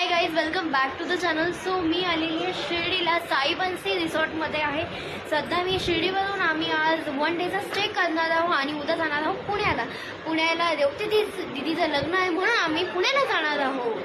High guys, welcome back to the channel. So मी आलेली आहे शिर्डीला साई बन्सी रिसॉर्टमध्ये आहे. सध्या मी शिर्डीवरून आम्ही आज 1 डेचा स्टे करणार आहोत आणि उद्या जाणार आहोत पुण्याला रेवती दिदीचं लग्न आहे म्हणून आम्ही पुण्याला जाणार आहोत.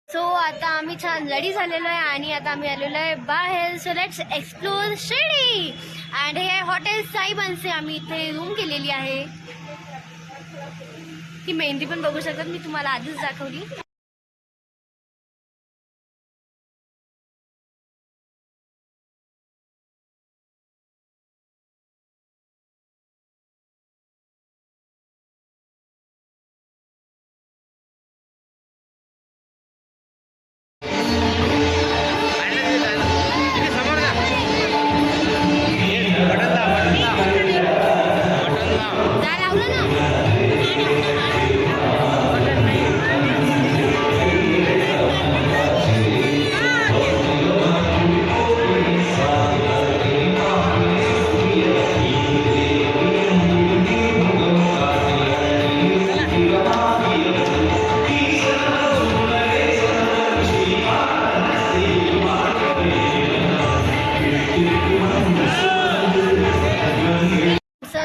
सो आता आम्ही छान रेडी झालेलो आहे आणि आता आम्ही आलेलो आहे बाहेर. So let's explore Shirdi. And हे हॉटेल साई बन्सी. आम्ही इथे रूम केलेली आहे. ती मेहंदी पण बघू शकतात, मी तुम्हाला आधीच दाखवली.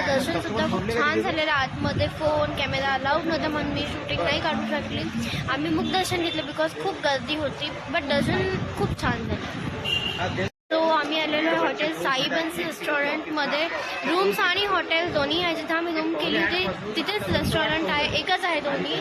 दर्शन सुद्धा खूप छान झालेलं. आतमध्ये फोन कॅमेरा अलाउड नव्हता म्हणून मी शूटिंग नाही काढू शकली. आम्ही मुख दर्शन घेतलं बिकॉज खूप गर्दी होती, बट दर्शन खूप छान झालं. तो आम्ही आलेलो आहे हॉटेल साई बन्सी रेस्टॉरंटमध्ये. रूम्स आणि हॉटेल दोन्ही आहे. जिथे आम्ही रूम केली होती तिथेच रेस्टॉरंट आहे, एकच आहे दोन्ही.